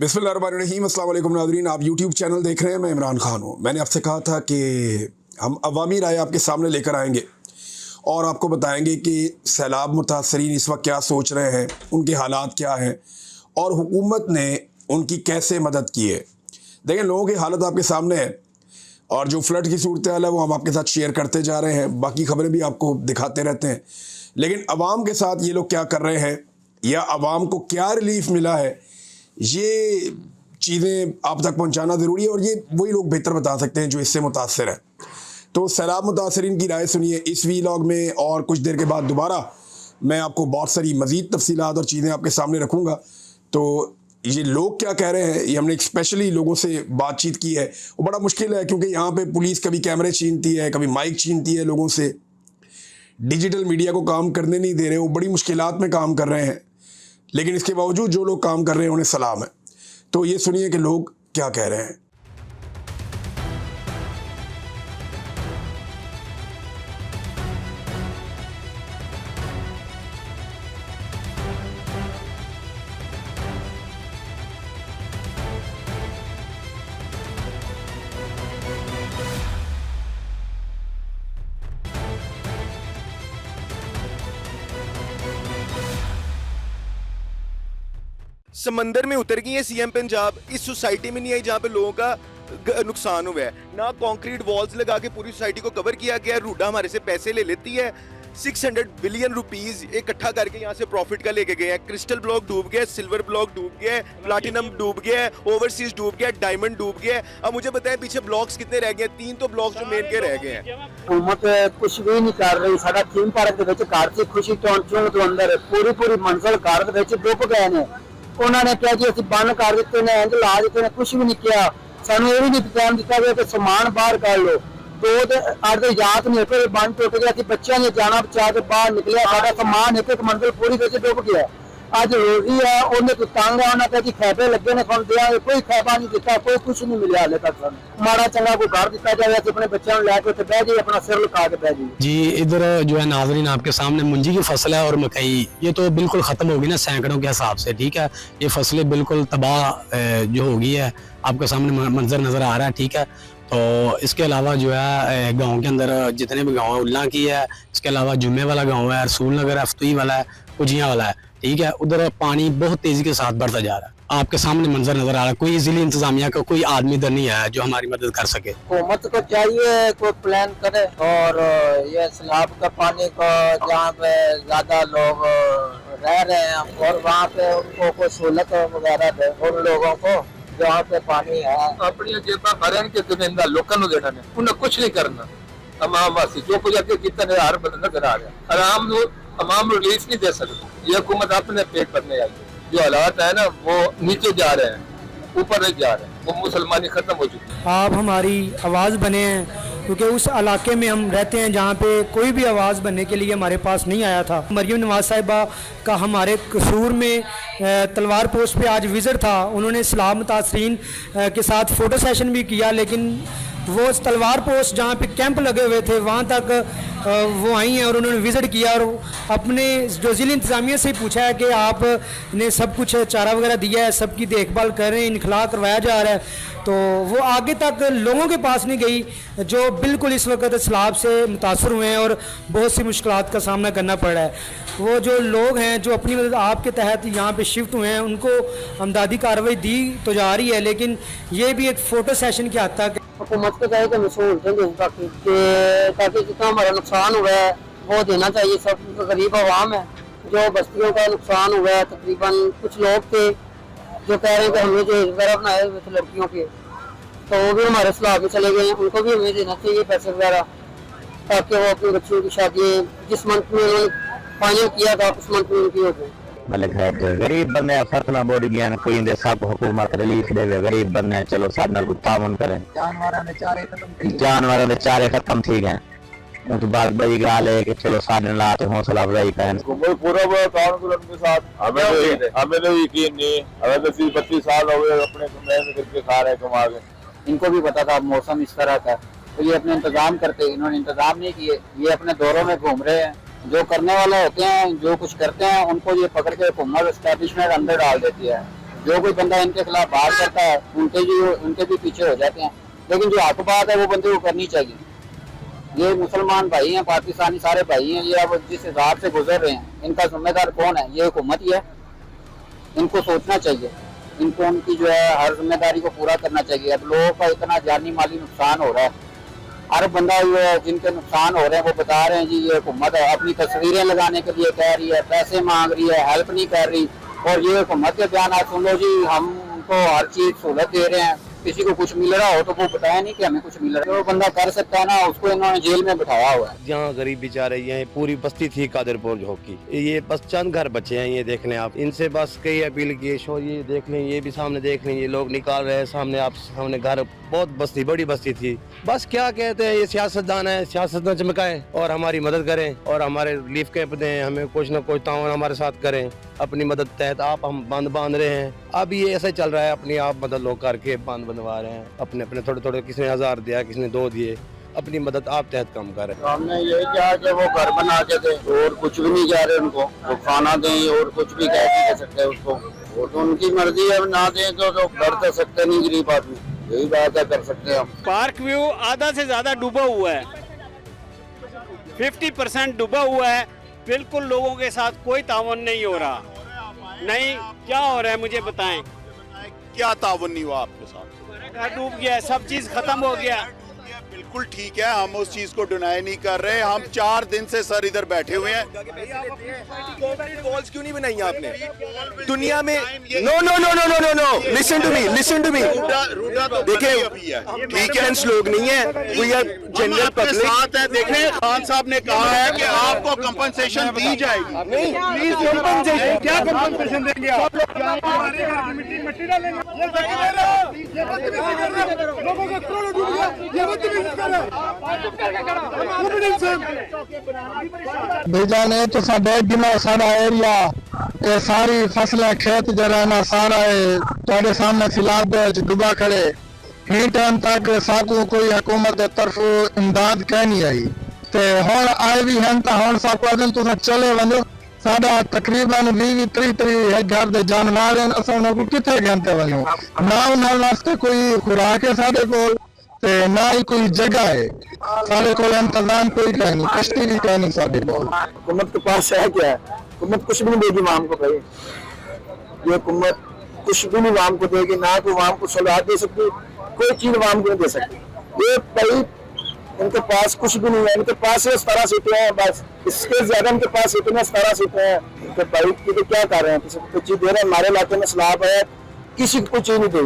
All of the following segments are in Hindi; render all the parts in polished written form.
बिस्मिल्लाहिर्रहमानिर्रहीम, अस्सलाम वालेकुम नाज़रीन। आप यूट्यूब चैनल देख रहे हैं, मैं इमरान खान हूँ। मैंने आपसे कहा था कि हम अवामी राय आपके सामने लेकर आएंगे और आपको बताएंगे कि सैलाब मुतासरीन इस वक्त क्या सोच रहे हैं, उनके हालात क्या हैं और हुकूमत ने उनकी कैसे मदद की है। देखें, लोगों की हालत आपके सामने है और जो फ्लड की सूरत हाल है वो हम आपके साथ शेयर करते जा रहे हैं, बाकी खबरें भी आपको दिखाते रहते हैं। लेकिन अवाम के साथ ये लोग क्या कर रहे हैं या अवाम को क्या रिलीफ मिला है, ये चीज़ें आप तक पहुंचाना ज़रूरी है और ये वही लोग बेहतर बता सकते हैं जो इससे मुतासर हैं। तो सैलाब मुतासरीन की राय सुनिए इस वीलॉग में, और कुछ देर के बाद दोबारा मैं आपको बहुत सारी मज़ीद तफसीलात और चीज़ें आपके सामने रखूँगा। तो ये लोग क्या कह रहे हैं, ये हमने स्पेशली लोगों से बातचीत की है। वो बड़ा मुश्किल है क्योंकि यहाँ पे पुलिस कभी कैमरे छीनती है, कभी माइक छीनती है लोगों से, डिजिटल मीडिया को काम करने नहीं दे रहे। वो बड़ी मुश्किलात में काम कर रहे हैं, लेकिन इसके बावजूद जो लोग काम कर रहे हैं उन्हें सलाम है। तो ये सुनिए कि लोग क्या कह रहे हैं। समंदर में उतर गई है सीएम पंजाब। इस सोसाइटी में नहीं आई जहाँ पे लोगों का नुकसान हुआ है। ना कंक्रीट वॉल्स लगा के पूरी सोसाइटी को कवर किया गया। रूडा हमारे से पैसे ले लेती है, 600 बिलियन रुपीस इकट्ठा करके यहाँ से प्रॉफिट का लेके गए हैं। क्रिस्टल ब्लॉक डूब गया, सिल्वर ब्लॉक डूब गया, प्लाटिनम डूब गया, ओवरसीज डूब गया, डायमंड डूब गया। अब मुझे बताएं पीछे ब्लॉक्स कितने रह गए? 3 तो ब्लॉक्स जो मेन के रह गए हैं। हुकूमत कुछ भी नहीं कर रही। साडा थीम पार्क ਦੇ ਵਿੱਚ ਘਰ ਸੀ ਖੁਸ਼ੀ ਚੌਂਚੋਂ ਤੋਂ ਅੰਦਰ ਪੂਰੀ ਮੰਜ਼ਲ ਘਰ ਦੇ ਵਿੱਚ ਡੁੱਬ ਗਏ ਨੇ। ਉਹਨਾਂ ਨੇ ਕਿਹਾ ਜੀ ਅਸੀਂ ਬੰਨ ਕਰ ਦਿੱਤੇ ਨੇ, ਇੰਜ ਲਾ ਦਿੱਤੇ ਨੇ, ਕੁਝ ਵੀ ਨਹੀਂ ਕਿਹਾ। ਸਾਨੂੰ ਇਹ ਵੀ ਨਹੀਂ ਟਾਈਮ ਦਿੱਤਾ ਗਿਆ ਕਿ ਸਮਾਨ ਬਾਹਰ ਕੱਢ ਲਓ। ਦੋ ਤੇ ਅੱਠ ਦੇ ਯਾਦ ਨਹੀਂ ਕਿ ਬੰਨ ਟੁੱਟ ਗਿਆ ਸੀ, ਬੱਚਿਆਂ ਨੇ ਜਾਣਾ ਬਚਾ ਕੇ ਬਾਹਰ ਨਿਕਲਿਆ। ਸਾਡਾ ਸਮਾਨ ਇੱਕ ਮੰਜ਼ਲ ਪੂਰੀ ਵਿੱਚ ਡੁੱਬ ਗਿਆ। ਅੱਜ ਰੋਜ਼ੀ ਹੈ ਉਹਨੇ ਤੋਂ ਤੰਗ ਆ, ਉਹਨਾਂ ਕਹਿੰਦੀ ਖੈਬੇ ਲੱਗੇ ਨੇ ਤੁਹਾਨੂੰ ਦਿਆਂ, ਕੋਈ ਖੈਬਾ ਨਹੀਂ ਦਿੱਤਾ, ਕੋਈ ਕੁਝ ਨਹੀਂ ਮਿਲਿਆ ਹਾਲੇ तक ਸਾਨੂੰ। ਮਾੜਾ चंगा कोई घर दिता जाए, अपने बच्चों को लेकर उत्ते बह जाइए, अपना सिर लुका के बह जाइए। जी, इधर जो है नाजरीन आपके सामने मुंजी की फसल है और मकई, ये तो बिल्कुल ख़त्म होगी ना सैकड़ों के हिसाब से। ठीक है, ये फसलें बिल्कुल तबाह जो होगी है, आपके सामने मंजर नज़र आ रहा है। ठीक है, तो इसके अलावा जो है गांव के अंदर जितने भी गांव है, उल्ला की है, इसके अलावा जुम्मे वाला गांव है, रसूल नगर है, अफ्तुई वाला है, कुजियाँ वाला है। ठीक है, उधर पानी बहुत तेज़ी के साथ बढ़ता जा रहा है। आपके सामने मंजर नजर आ रहा है। कोई जिले इंतजामिया का कोई आदमी इधर नहीं आया जो हमारी मदद कर सके। हुकूमत को चाहिए कोई प्लान करे और ये सैलाब का पानी को जहाँ पे ज्यादा लोग रह रहे हैं और वहाँ पे उनको कोई सहूलत वगैरह दे उन लोगों को जहाँ पे पानी है। अपनी जेबा भरन के चुनिंदा लोगों को देना है, उन्हें कुछ नहीं करना। तमाम वासी जो कुछ अगे कितने हर बंदा नजर आ रहा है, आराम तमाम रिलीफ नहीं दे सकते। ये हुकूमत अपने पेट भरने आई है। जो हालात है ना वो नीचे जा रहे हैं, ऊपर नहीं जा रहे हैं। वो मुसलमानी खत्म हो चुकी है। आप हमारी आवाज़ बने हैं क्योंकि उस इलाके में हम रहते हैं जहाँ पे कोई भी आवाज़ बनने के लिए हमारे पास नहीं आया था। मरियम नवाज साहिबा का हमारे कसूर में तलवार पोस्ट पे आज विज़िट था। उन्होंने सैलाब मुतासरीन के साथ फ़ोटो सेशन भी किया, लेकिन वो तलवार पोस्ट जहाँ पे कैंप लगे हुए थे वहाँ तक वो आई हैं और उन्होंने विज़िट किया और अपने जो ज़िला इंतज़ामिया से पूछा है कि आपने सब कुछ चारा वगैरह दिया है, सबकी देखभाल कर रहे हैं, इनखला करवाया जा रहा है। तो वो आगे तक लोगों के पास नहीं गई जो बिल्कुल इस वक्त सैलाब से मुतासर हुए हैं और बहुत सी मुश्किलात का सामना करना पड़ रहा है। वो जो लोग हैं जो अपनी मदद आपके तहत यहाँ पे शिफ्ट हुए हैं उनको अमदादी कार्रवाई दी तो जा रही है, लेकिन ये भी एक फ़ोटो सेशन की हद तक हुकूमत को चाहिए कि सहूलतें दें ताकि जितना हमारा नुकसान हुआ है वो देना चाहिए। सब गरीब आवाम है, जो बस्तियों का नुकसान हुआ है, तकरीबन कुछ लोग थे जो कह रहे हैं कि हमने जो वगैरह बनाए हुए थे लड़कियों के, तो वो भी हमारे सलाब में चले गए हैं। उनको भी हमें देना चाहिए पैसे वगैरह ताकि वो अपनी बच्चियों की शादी जिस मंथ में उन्होंने फाइनल किया था उस मंथ में उनकी हो जाए। गरीब बंदे फसल बोड़ गया कोई इंदे सब हुकूमत रिलीफ देवे। गरीब बंदे चलो साथ नाल ताउन करें। जानवरों के चारे खत्म थी गए। तो बात बड़ी गाल है कि चलो साथ ला तो हौसला अफजाई करें। पूरा कानून के साथ हमें तो यकीन नहीं। हमें तो 25 साल हो गए अपने मेहनत करके खा रहे कमा के। इनको भी पता था मौसम इस तरह का, तो ये अपने इंतजाम करते, इन्होंने इंतजाम नहीं किए। ये अपने दौरों में घूम रहे हैं। जो करने वाले होते हैं, जो कुछ करते हैं, उनको ये पकड़ के हुकूमत एस्टैब्लिशमेंट अंदर डाल देती है। जो कोई बंदा इनके खिलाफ बात करता है उनके भी पीछे हो जाते हैं। लेकिन जो हक बात है वो बंदे को करनी चाहिए। ये मुसलमान भाई हैं, पाकिस्तानी सारे भाई हैं, ये अब जिस हिसाब से गुजर रहे हैं इनका जिम्मेदार कौन है? ये हुकूमत ही है। इनको सोचना चाहिए, इनको उनकी जो है हर जिम्मेदारी को पूरा करना चाहिए। अब लोगों का इतना जानी माली नुकसान हो रहा है, हर बंदा ये जिनके नुकसान हो रहे हैं वो बता रहे हैं जी ये हुकूमत है अपनी तस्वीरें लगाने के लिए कह रही है, पैसे मांग रही है, हेल्प नहीं कर रही। और ये हुकूमत के बयान आप सुन लो जी, हम उनको हर चीज सहूलत दे रहे हैं, किसी को कुछ मिल रहा हो तो वो बताया नहीं कि हमें कुछ मिल रहा है। जो बंदा कर सकता है ना उसको इन्होंने जेल में बिठाया हुआ है। जहाँ गरीब बेचारे ये पूरी बस्ती थी कादरपुर झोंकी, ये बस चंद घर बचे हैं। ये देख लें आप, इनसे बस कई अपील की शो, ये देख लें, ये भी सामने देख लें, ये लोग निकाल रहे हैं सामने आप सामने घर, बहुत बस्ती बड़ी बस्ती थी। बस क्या कहते हैं, ये सियासतदान है, सियासत न चमकाएं और हमारी मदद करें और हमारे रिलीफ कैंप दें, हमें कुछ न कुछ ताउन हमारे साथ करें अपनी मदद तहत। आप हम बांध रहे हैं, अब ये ऐसा चल रहा है, अपनी आप मदद लोग करके बांध बंधवा रहे हैं अपने अपने थोड़े थोड़े, किसी ने 1000 दिया, किसी ने 2 दिए, अपनी मदद आप तहत कम करें। हमने यही कहा कि वो घर बना के दे और कुछ भी नहीं कह रहे उनको, वो खाना दें और कुछ भी कह नहीं सकते उसको, वो तो उनकी मर्जी है, ना दें तो कर तो सकते नहीं गरीब आदमी, यही बात है कर सकते हैं हम। पार्क व्यू आधा से ज्यादा डूबा हुआ है, 50% डूबा हुआ है, बिल्कुल लोगों के साथ कोई तावन नहीं हो रहा। नहीं, क्या हो रहा है मुझे बताएं। क्या तावन नहीं हुआ आपके साथ? घर डूब गया, सब चीज खत्म हो गया। बिल्कुल ठीक है, हम उस चीज को डिनाई नहीं कर रहे। हम 4 दिन से सर इधर बैठे हुए हैं। वॉल्स क्यों नहीं बनाई आपने दुनिया में? No no no no no no no, listen to me, listen to me. देखिए वीकेंड्स लोग नहीं है, वी आर जनरल पब्लिक साथ है। देखिए खान साहब ने कहा है कि आपको कंपनसेशन दी जाएगी। नहीं, प्लीज कंपनसेशन, क्या कंपनसेशन देंगे आप? मिट्टी डालेंगे, लोगों का करोड़ों डूब गया, ये भेजा ने तो साढ़े जिला सारा एरिया ये सारी फसलें खेत जरा ना सारा है सामने फिलहाल डूबा खड़े। ही टाइम तक साकू कोई हुकूमत के तरफ इमदाद कह नहीं आई ते हुण आए भी हैं तो हुण साकू दिन तुम चले वनो साडा तकरीबन 20-30 घर दे जानवर हैं, असां उन्हां को किथे गंते वनो ना उन्हां वास्ते कोई खुराक है साडे कोल ते ना ही कोई जगह है, सारे को इंतजाम कोई कह नहीं, कश्ती भी कह नहीं साडे कोल। हुकूमत के पास है क्या? हुकूमत कुछ भी नहीं देगी वाम को भाई, ये हुकूमत कुछ भी नहीं वाम को देगी, ना तो वाम को सलाह दे सकती, कोई चीज वाम को नहीं दे सकती। ये भाई इनके पास कुछ भी नहीं है, इनके पास 17 सीटें हैं बस, इसके ज्यादा इनके पास इतने 17 सीटें हैं। इनके भाई तो क्या कर रहे हैं, किसी को चीज दे रहे हैं? हमारे इलाके में सलाब है, किसी को चीज नहीं दी।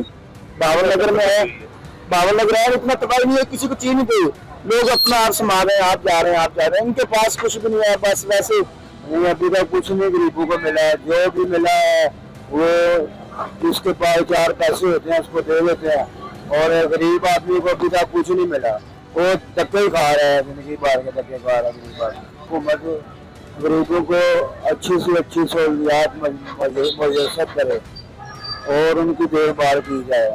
बावन नगर में है, बावन नगर है, इतना तबाही नहीं है, किसी को चीज नहीं दी। लोग अपना आप संभाल रहे हैं, आप जा रहे हैं, आप जा रहे हैं, इनके पास कुछ भी नहीं है, बस वैसे नहीं। अभी तक कुछ नहीं गरीबों को मिला है, जो भी मिला है वो जिसके पास 4 पैसे होते हैं उसको दे देते हैं, और गरीब आदमी को अभी तक कुछ नहीं मिला, वो धक्के ही खा रहा है, जिंदगी भर के धक्के खा रहा है गरीब आदमी। हुकूमत गरीबों को अच्छी से अच्छी सहूलियात मुयसर करे और उनकी देखभाल की जाए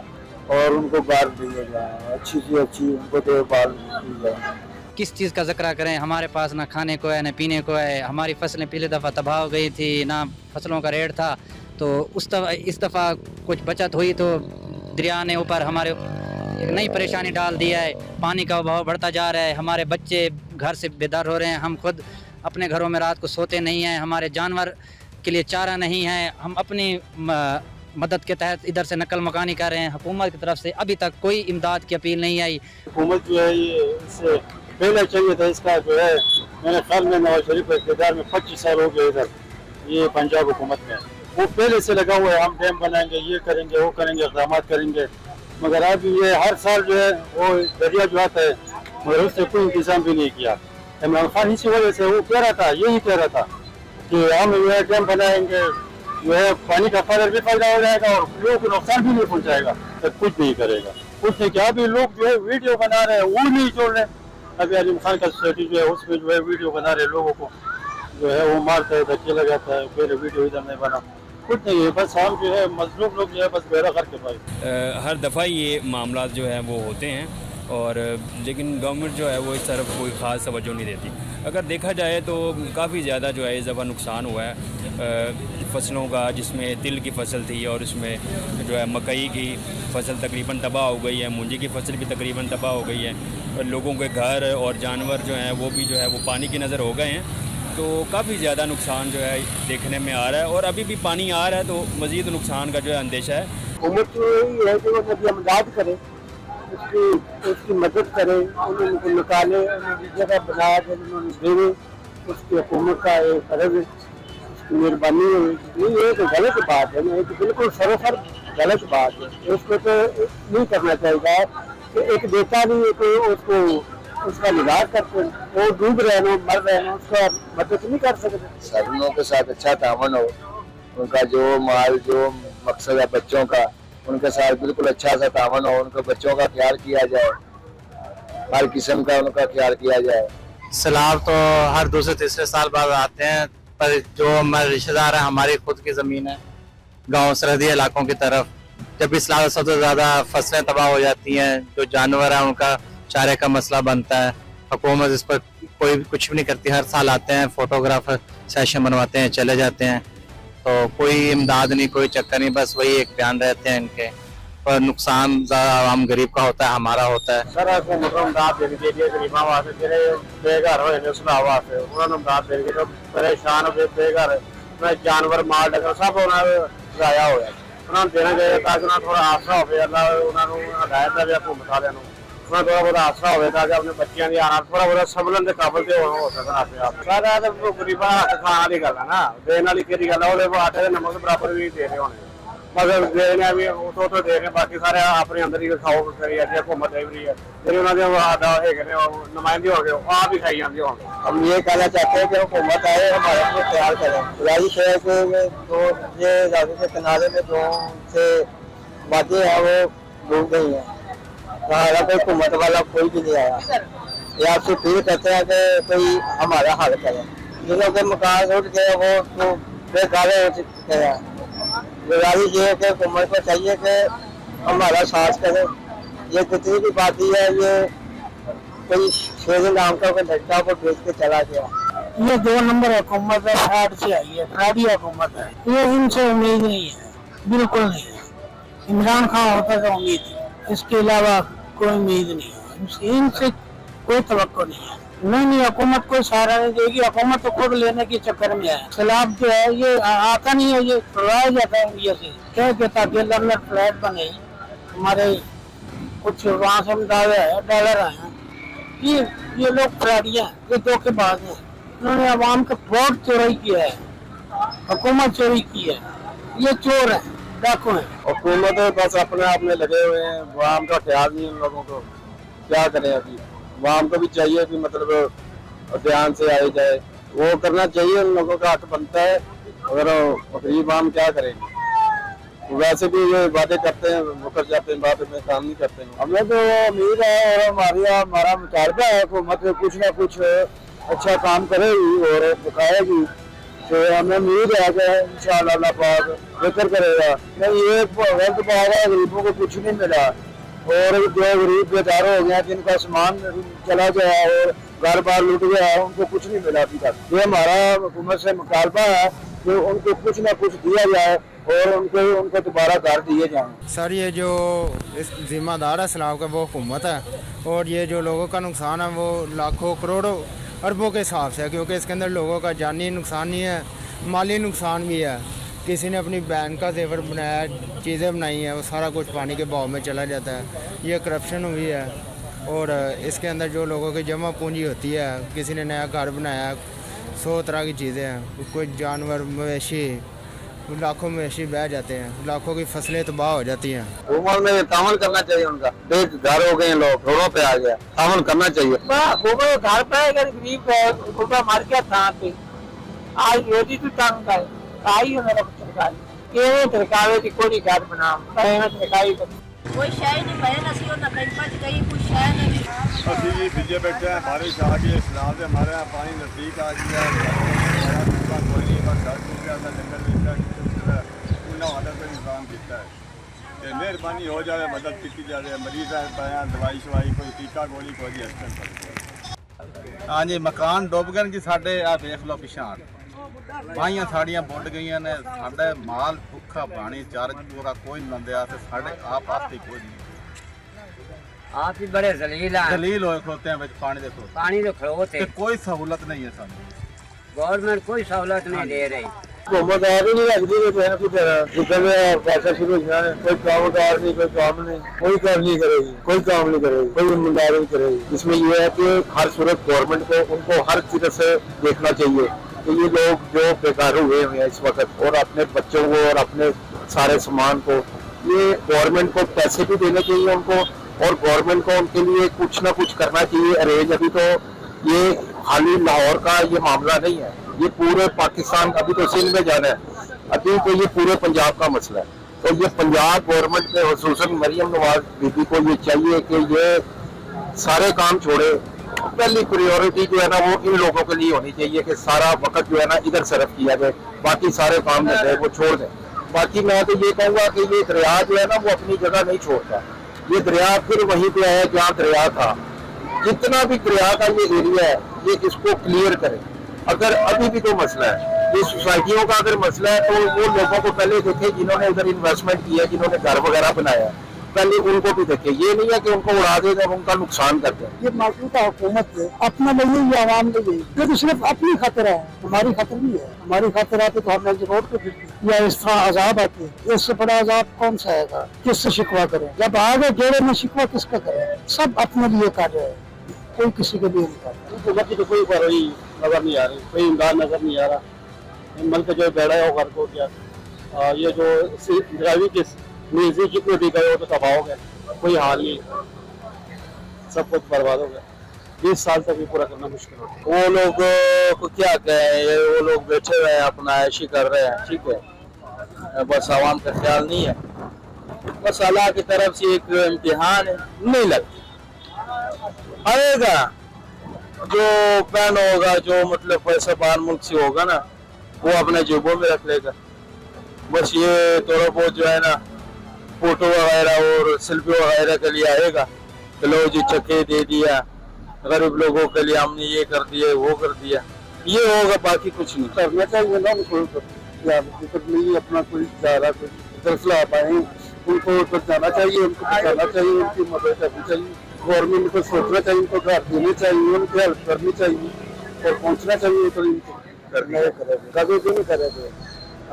और उनको घर दिए जाए, अच्छी से अच्छी उनको देखभाल की जाए। किस चीज़ का जिक्र करें, हमारे पास ना खाने को है, ना पीने को है। हमारी फसलें पिछली दफ़ा तबाह हो गई थी, ना फसलों का रेट था, तो इस दफ़ा कुछ बचत हुई तो दरिया ने ऊपर हमारे एक नई परेशानी डाल दिया है। पानी का बहाव बढ़ता जा रहा है, हमारे बच्चे घर से बेदर हो रहे हैं, हम खुद अपने घरों में रात को सोते नहीं हैं, हमारे जानवर के लिए चारा नहीं है। हम अपनी मदद के तहत इधर से नकल मकानी कर रहे हैं। हुकूमत की तरफ से अभी तक कोई इमदाद की अपील नहीं आई। हुकूमत जो है ये इससे पहले चाहिए था, इसका जो है मेरे ख्याल में नवाज शरीफ के इक़्तिदार में 25 साल हो गए इधर, ये पंजाब हुकूमत में वो पहले से लगा हुआ है, हम डैम बनाएंगे, ये करेंगे, वो करेंगे, इक़दाम करेंगे, मगर अब ये हर साल जो है वो दरिया जो आता है मगर उससे कोई इंतजाम भी नहीं किया। इमरान खान इसी वजह से वो कह रहा था, यही कह रहा था कि हम जो है डैम बनाएंगे, जो है पानी का भी फायदा हो जाएगा और लोगों को नुकसान भी नहीं पहुँचाएगा, तो कुछ नहीं करेगा, कुछ नहीं किया। अभी लोग जो है वीडियो बना रहे हैं, वो नहीं छोड़ रहे। अभी अलीम खान का सोसाइटी जो है उसमें जो है वीडियो बना रहे, लोगों को जो है वो मारता है, धक्के लगाता है, पहले वीडियो इधर नहीं बना, कुछ नहीं है, बस हम जो है मजलूम लोग जो है बस बेरा करके भाई। हर दफ़ा ये मामला जो है वो होते हैं और लेकिन गवर्नमेंट जो है वो इस तरफ कोई ख़ास तवज्जो नहीं देती। अगर देखा जाए तो काफ़ी ज़्यादा जो है इस दफ़ा नुकसान हुआ है। फसलों का, जिसमें तिल की फसल थी और उसमें जो है मकई की फसल तकरीबन तबाह हो गई है, मूंजी की फसल भी तकरीबन तबाह हो गई है, और लोगों के घर और जानवर जो हैं वो भी जो है वो पानी की नज़र हो गए हैं। तो काफ़ी ज़्यादा नुकसान जो है देखने में आ रहा है, और अभी भी पानी आ रहा है तो मज़ीद नुकसान का जो है अंदेशा है। हुकूमत यही है कि वो नदी मदद करे, उसकी मदद करे, उनको निकाले, उन्होंने जगह बना के उन्होंने देवे, उसकी हुकूमत का एक फर्ज है, उसकी मेहरबानी है। ये तो गलत बात है ना, ये तो बिल्कुल सरासर गलत बात है। इसको तो नहीं करना चाहिए कि एक देता नहीं है तो उसको उसका निदान करते वो डूब रहे हैं, मर रहे हैं, उसका मदद नहीं कर सकते। सरनों के साथ अच्छा तावन हो, उनका जो माल जो मकसद है बच्चों का, उनके साथ बिल्कुल अच्छा सा तावन हो, उनके बच्चों का ख्याल किया जाए, हर किस्म का उनका ख्याल किया जाए। सैलाब तो हर दूसरे तीसरे साल बाद आते हैं, पर जो हमारे रिश्तेदार हैं, हमारी खुद की ज़मीन है गांव सरहदी इलाकों की तरफ, जब इस लाभ सबसे ज़्यादा फसलें तबाह हो जाती हैं, जो जानवर हैं उनका चारे का मसला बनता है। हुकूमत इस पर कोई कुछ भी नहीं करती, हर साल आते हैं, फोटोग्राफर सेशन बनवाते हैं, चले जाते हैं, तो कोई इमदाद नहीं, कोई चक्कर नहीं, बस वही एक बयान रहते हैं इनके। पर नुकसान ज़्यादा आम गरीब का होता है, हमारा होता है। सर हुकूमत को इमदाद देनी चाहिए गरीबों वास्ते, ਜਿਹੜੇ बेघर होए ने सुनाव वास्ते ਉਹਨਾਂ ਨੂੰ ਇਮਦਾਦ ਦੇਣੀ ਚਾਹੀਦੀ। परेशान हो बेघर जानवर माल डंगर सब ਉਹਨਾਂ ਦਾ ਜ਼ਾਇਆ ਹੋਇਆ, ਉਹਨਾਂ ਨੂੰ ਦੇਣਾ ਚਾਹੀਦਾ ਤਾਂ ਕਿ ਉਹਨਾਂ ਥੋੜਾ ਆਸਰਾ ਹੋਵੇ। ਅੱਲਾ ਉਹਨਾਂ ਨੂੰ ਹਦਾਇਤ ਦੇਵੇ ਹੁਕੂਮਤ ਵਾਲਿਆਂ ਨੂੰ, ਉਹਨਾਂ ਥੋੜਾ ਬਹੁਤ ਆਸਰਾ ਹੋਵੇ ਤਾਂ ਕਿ ਆਪਣੇ ਬੱਚਿਆਂ ਦੀ ਆਣਾ ਥੋੜਾ ਬਹੁਤ ਸੰਭਲਣ ਦੇ ਕਾਬਲ ਤੇ ਹੋ ਸਕਣ ਆਪਣੇ ਆਪ। ਸਾਰਾ ਤਾਂ ਗਰੀਬਾਂ ਹੱਥ ਖਾਣ ਵਾਲੀ ਗੱਲ ਹੈ ਨਾ, ਦੇਣ ਵਾਲੀ ਕਿਹੜੀ ਗੱਲ ਹੈ। ਉਹਦੇ ਆਟੇ ਦੇ ਨਮਕ ਬਰਾਬਰ ਵੀ ਦੇ ਰਹੇ ਹੋਣੇ, ਮਗਰ ਦੇਣੇ ਵੀ ਉਹ ਤੋਂ ਦੇ ਰਹੇ, ਬਾਕੀ ਸਾਰੇ ਆਪਣੇ ਅੰਦਰ ਹੀ ਖਾਓ ਕਰੀ ਜਾਂਦੇ। हुकूमत दे रही है ਜਿਹੜੇ ਉਹਨਾਂ ਦੇ ਹੈਗੇ ਨੇ ਨੁਮਾਇੰਦੇ ਹੋ ਗਏ, ਉਹ ਆਪ ही खाई जाते होंगे। हम ये कहना चाहते हैं कि हुकूमत आए हमारे को ख्याल करें। गुजारिश है कि जो ये रावी के किनारे में जो से वादी है वो डूब गई है, हमारा कोई हुकूमत वाला कोई भी नहीं आया। ये आपसे अपील करते हैं कि कोई हमारा हल करे। जिनों के मकान उठ गए वो तो बेकार हो चुके हैं। गुजारिश ये है कि हुकूमत को चाहिए कि हमारा साथ करे। ये कितनी भी बाती है, ये कोई शेर नाम का कोई लड़का को बेच के चला गया। ये 2 नंबर हुकूमत है, फ्रॉड से आई है, फ्रॉडी हुकूमत है। ये इनसे उम्मीद नहीं है, बिल्कुल नहीं है। इमरान खान होता तो उम्मीद है, इसके अलावा कोई उम्मीद नहीं है, इनसे कोई तवक्को नहीं है। नहीं हुकूमत कोई सहारा नहीं देगी, हुकूमत तो खुद लेने के चक्कर में है। सैलाब जो है ये आता नहीं है, ये छुड़वाया जाता है इंडिया से कह के ताकि लंदन फ्लैट बने, हमारे कुछ वहाँ से डॉलर आए हैं। ये लोग फ्रॉडियाँ हैं, ये धोखेबाज हैं। उन्होंने अवाम का वोट चोरी किया है, हुकूमत चोरी की है, ये चोर है, डाकू है। हुकूमत बस अपने आप में लगे हुए हैं, अवाम का ख्याल नहीं उन लोगों को। क्या करें अभी, अवाम को भी चाहिए कि मतलब ध्यान से आए जाए, वो करना चाहिए, उन लोगों का हक बनता है। अगर गरीब आम क्या करेंगे, वैसे भी ये वादे करते हैं, मुकर जाते हैं, बाद में काम नहीं करते हैं। हमें तो उम्मीद है और हमारा मुतालबा है हुकूमत कुछ ना कुछ अच्छा काम करेगी और दिखाएगी, तो हमें उम्मीद है कि इंशाअल्लाह अल्लाह पाक बेहतर करेगा। नहीं ये वक्त बात है, गरीबों को कुछ नहीं मिला, और जो गरीब बेकार हो गया, जिनका सामान चला गया और घर बार लूट गया, उनको कुछ नहीं मिला अभी तक। ये हमारा हुकूमत से मुतालबा है कि उनको कुछ ना कुछ दिया जाए और उनको दोबारा घर दिए जाएं। सर ये जो इस जिम्मेदार है सैलाब का वो हुकूमत है, और ये जो लोगों का नुकसान है वो लाखों करोड़ों अरबों के हिसाब से है, क्योंकि इसके अंदर लोगों का जानी नुकसान नहीं है, माली नुकसान भी है। किसी ने अपनी बहन का जेवर बनाया, चीज़ें बनाई हैं, वो सारा कुछ पानी के बहाव में चला जाता है। ये करप्शन हुई है, और इसके अंदर जो लोगों की जमा पूंजी होती है, किसी ने नया घर बनाया, 100 तरह की चीज़ें हैं, कोई जानवर मवेशी, लाखों मवेशी बह जाते हैं, लाखों की फसलें तबाह हो जाती हैं। हुकूमत में तामल करना चाहिए उनका, बेघर हो गए लोग, रोडों पे आ गया, तामल करना चाहिए। हुकूमत घर पे अगर गरीब है, मर गया था पे आज रोटी तो तंग है, आई है मेरा सरकार ये सरकार की कोई घर बना सरकारी कोई शय नहीं पहले नसी और ना कहीं पच गई कोई शय नहीं। ਅਸੀਂ ਜੀ ਵਿਜੇ ਬੈਠੇ ਆ, ਬਾਰਿਸ਼ ਆ ਗਈ, ਸਲਾਬ ਦੇ ਮਾਰੇ ਪਾਣੀ ਨਜ਼ਦੀਕ ਆ ਗਿਆ, ਕੋਈ ਨਹੀਂ ਬਸ ਘਰ ਟੁੱਟ ਗਿਆ, ਜੰਗਲ ਵਿੱਚ ਉਹਨਾਂ ਵਾਲਾ ਕੋਈ ਇੰਤਜ਼ਾਮ ਕੀਤਾ ਹੈ ਤੇ ਮਿਹਰਬਾਨੀ ਹੋ ਜਾਵੇ, ਮਦਦ ਕੀਤੀ ਜਾਵੇ। ਮਰੀਜ਼ ਆ ਪਿਆ, ਦਵਾਈ ਸ਼ਵਾਈ ਕੋਈ ਟੀਕਾ ਗੋਲੀ ਕੋਈ ਹਸਪਤਾਲ। हाँ जी मकान डुब गए जी साढ़े, आ देख लो पिछाड़ ਬਾਈਆਂ ਸਾਡੀਆਂ ਬੁੱਢ ਗਈਆਂ ਨੇ, ਸਾਡਾ ਮਾਲ ਭੁੱਖਾ ਪਾਣੀ ਚਾਰ ਜੋਗਾ ਕੋਈ ਨਹੀਂ ਲੰਦਿਆ ਤੇ ਸਾਡੇ ਆਪ ਹੀ ਕੋਈ ਨਹੀਂ। आप ही बड़े जलील हैं। दलील होए खलोते हैं ਵਿੱਚ ਪਾਣੀ ਦੇਖੋ, पानी तो खड़ोते ਤੇ ਕੋਈ ਸਹੂਲਤ ਨਹੀਂ ਹੈ ਸਾਨੂੰ। गवर्नमेंट कोई सहूलत नहीं दे रही। हुकूमत है भी नहीं लगती कि बहन की तरह जितने पैसा शुरू हो जाए कोई कामगार नहीं, कोई काम नहीं, कोई काम नहीं करेगी, कोई काम नहीं करेगी, कोई ईमानदारी नहीं करेगी। इसमें यह है कि हर सूरत गवर्नमेंट को उनको हर तरह से देखना चाहिए कि ये लोग जो बेकार हुए हैं इस वक्त और अपने बच्चों को और अपने सारे सामान को, ये गवर्नमेंट को पैसे भी देने चाहिए उनको और गवर्नमेंट को उनके लिए कुछ ना कुछ करना चाहिए अरेंज। अभी तो ये खाली लाहौर का ये मामला नहीं है, ये पूरे पाकिस्तान, अभी तो सिंध में जाना है, अभी तो ये पूरे पंजाब का मसला है। तो ये पंजाब गवर्नमेंट में खुसूसन मरियम नवाज बीबी को ये चाहिए कि ये सारे काम छोड़े। पहली प्रायोरिटी जो है ना वो इन लोगों के लिए होनी चाहिए कि सारा वक्त जो है ना इधर सर्फ किया जाए, बाकी सारे काम जो है वो छोड़ दें। बाकी मैं तो ये कहूँगा कि ये दरिया जो है ना वो अपनी जगह नहीं छोड़ता, ये दरिया फिर वहीं पे है जहाँ दरिया था। जितना भी दरिया का ये एरिया है ये इसको क्लियर करें। अगर अभी भी कोई मसला है, ये सोसाइटियों का अगर मसला है तो वो लोगों को पहले देखे जिन्होंने उधर इन्वेस्टमेंट किया, जिन्होंने घर वगैरह बनाया, पहले उनको भी देखे। ये नहीं है कि उनको उड़ा देगा, उनका नुकसान करते हैं। ये मौजूदा हुकूमत है अपना नहीं है, आवाम नहीं है, ये तो सिर्फ अपनी खतर है, हमारी खतर नहीं है। हमारी खतर आती तो हम रोड पे फिरते या इस तरह अजाब आते, इससे बड़ा अजाब कौन सा आएगा? किससे शिकवा करें? जब आगे गेड़े में शिकवा किसका करें? सब अपने लिए कर रहे हैं, कोई किसी के लिए नहीं कर रहा। हुकूमत की तो कोई कार्रवाई नजर नहीं आ रही, कोई इमदाद नजर नहीं आ रहा। मुल्क जो बैठा है वो घर को गया, ये जो ड्राइविंग की म्यूजिक जितने भी गए वो तो तबाह हो गए, कोई हाल नहीं, सब कुछ बर्बाद हो गया। 20 साल तक भी पूरा करना मुश्किल हो गया। वो लोग को क्या कहें, वो लोग बैठे हुए हैं अपना ऐशी कर रहे हैं, ठीक है, बस आवाम का ख्याल नहीं है। बस अल्लाह की तरफ से एक इम्तिहान है, नहीं लगती आएगा जो पैन होगा, जो मतलब पैसा बाहर मुल्क से होगा ना वो अपने जेबों में रख लेगा। बस ये थोड़ा बहुत जो है ना फोटो वगैरह और सेल्फी वगैरह के लिए आएगा, तो लो जी चक्के दे दिया, गरीब लोगों के लिए हमने ये कर दिया वो कर दिया, ये होगा, बाकी कुछ नहीं करना चाहिए ना। नहीं अपना कोई चारा कोई फैसला पाए उनको तो जाना चाहिए, उनको बताना चाहिए, उनकी मदद करनी चाहिए, गवर्नमेंट को सोचना चाहिए, उनको घर देने चाहिए, उनकी हेल्प करनी चाहिए और पहुँचना चाहिए। तो कभी भी नहीं करेंगे।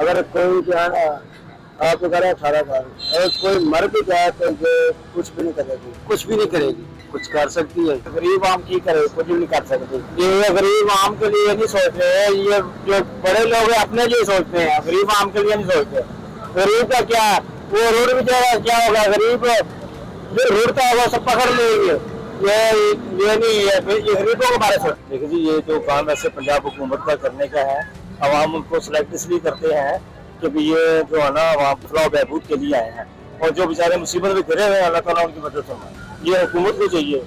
अगर कोई जो है ना आप करे 18 साल, अगर कोई मर भी जाए तो ये कुछ भी नहीं करेगी, कुछ भी नहीं करेगी। कुछ कर सकती है, गरीब आम की करे, कुछ भी नहीं कर सकती। ये गरीब आम के लिए नहीं सोच रहे हैं, ये जो बड़े लोग हैं अपने लिए सोचते हैं, गरीब आम के लिए नहीं सोचते। गरीब का क्या, वो रोड भी क्या होगा, गरीब जो रोड का होगा सब पकड़ लेंगे, ये नहीं है, ये गरीबों के बारे में। देखिए जी ये जो काम ऐसे पंजाब हुकूमत का करने का है, अवाम उनको सिलेक्ट इसलिए करते हैं क्योंकि ये जो है ना अवाम फलाह बहबूद के लिए आए हैं, और जो बेचारे मुसीबत में गिरे हुए हैं अल्लाह ताला उनकी मदद फरमाए। ये हुकूमत को चाहिए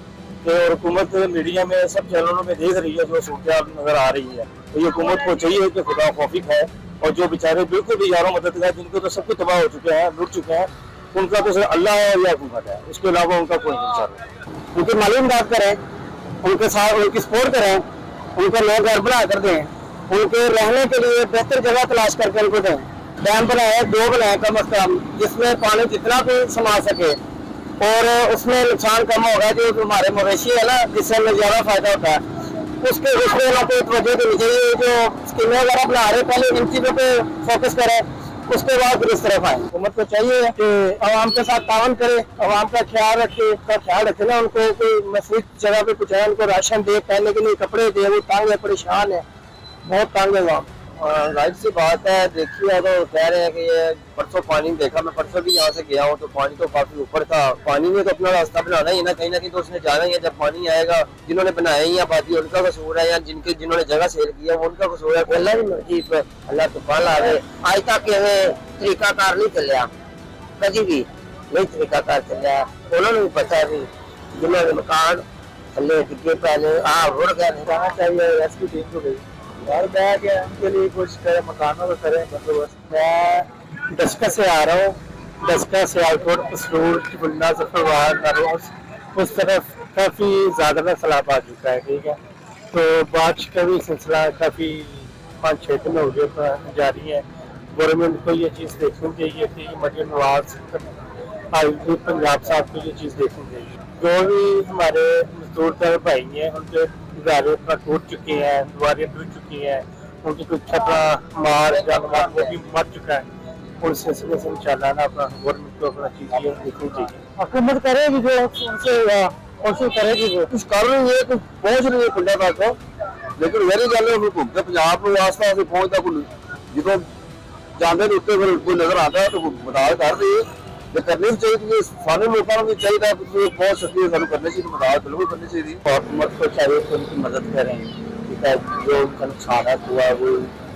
कि, और हुकूमत मीडिया में सब चैनलों में देख रही है जो सूरत नजर आ रही है, तो ये हुकूमत को चाहिए कि खुदा खौफी है, और जो बेचारे बिल्कुल भी यारों मददगार जिनको तो सब कुछ तबाह हो चुके हैं, लुट चुके हैं, उनका तो सिर्फ अल्लाह है या हुकूमत है, उसके अलावा उनका कोई नहीं। उनकी माली इमदाद करें, उनके साथ उनकी सपोर्ट करें, उनको नए घर बना कर दें, उनके रहने के लिए बेहतर जगह तलाश करके उनको दें। डैम बनाए, 2 बनाए कम अज कम, जिसमें पानी जितना भी समा सके और उसमें नुकसान कम होगा। जो हमारे मवेशी है ना जिससे हमें ज्यादा फायदा होता है, उसके लोगों को तवज्जो देनी चाहिए। जो स्कीमें वगैरह बना रहे पहले इन चीजों पे फोकस करें, उसके बाद फिर इस तरफ आए। हुकूमत को चाहिए कि आवाम के साथ तावन करे, आवाम का ख्याल रखे ना, उनको कोई मफीद जगह पे कुछ है, उनको राशन दे, पहनने के लिए कपड़े दे, वो तंग है, परेशान है, बहुत तंग है आवाम। राइट सी बात है। देखिए तो कह रहे हैं कि ये परसों पानी देखा, मैं परसों भी यहाँ से गया हूँ तो पानी तो काफी ऊपर था। पानी में तो अपना रास्ता बनाना ही है ना कहीं तो उसने जाना ही है। जब पानी आएगा, जिन्होंने बनाया ही आबादी उनका कसूर है, या जिन्होंने जगह सेल किया वो उनका कसूर है। अल्लाह की मर्जी पे अल्लाह तूफान ला दे। आज तक तरीकाकार नहीं चलिया, कभी भी नहीं तरीकाकार चलिया। उन्होंने भी पता भी जिन्होंने मकान थले डिगे पहले रुड़ गया, नहीं रहना चाहिए, रेस्क्यू टीम को गई घर बह गया, उनके लिए कुछ करे, मकानों का करे बंदोबस्त। मैं दशका से आ रहा हूँ, दशका से आउटवर्ड पसरूर उस तरफ काफी ज्यादा सैलाब आ चुका है, ठीक है। तो बारिश का भी सिलसिला काफी 5-6 दिन हो गए जारी है। गवर्नमेंट को ये चीज़ देखनी चाहिए कि मरियम नवाज पंजाब साहब को ये चीज़ देखनी चाहिए। जो भी हमारे मजदूर दल भाई हैं उनके इदारे टूट चुके हैं, दीवारें टूट चुकी हैं, उनकी कुछ छपरा माल जानवर वो भी मर चुका है। उन सिलसिले से इंशाल्लाह ना अपना गवर्नमेंट को अपना चीज़ देखनी चाहिए। हुकूमत करेगी जो उनसे कोशिश करेगी वो कुछ कर रही है, कुछ पहुँच रही है पिंडा तक, लेकिन वही गल है हुकूमत पंजाब में आस पास पहुँचता कोई जो जाते उत्ते फिर कोई नजर आता है तो मदद कर रही है। ये करनी भी चाहिए, सारे लोगों को भी चाहिए पहुँच सकती है, सानू करनी चाहिए, मदद बिल्कुल करनी चाहिए। हुकूमत को चाहिए कि उनकी मदद करें, ठीक है, जो उनका नुकसान हुआ वो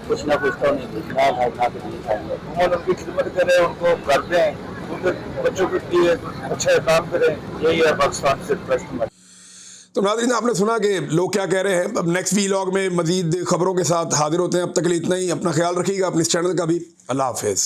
कुछ ना कुछ तो उन्हें भावना के लिए चाहिए। और उनकी खिदमत करें, उनको कर दें, उनके बच्चों के लिए अच्छा काम करें, यही है पाकिस्तान से बेस्ट। तो नाज़रीन, आपने सुना कि लोग क्या कह रहे हैं। अब नेक्स्ट वीलॉग में मज़ीद खबरों के साथ हाजिर होते हैं। अब तक के लिए इतना ही। अपना ख्याल रखिएगा, अपने इस चैनल का भी। अल्लाह हाफिज़।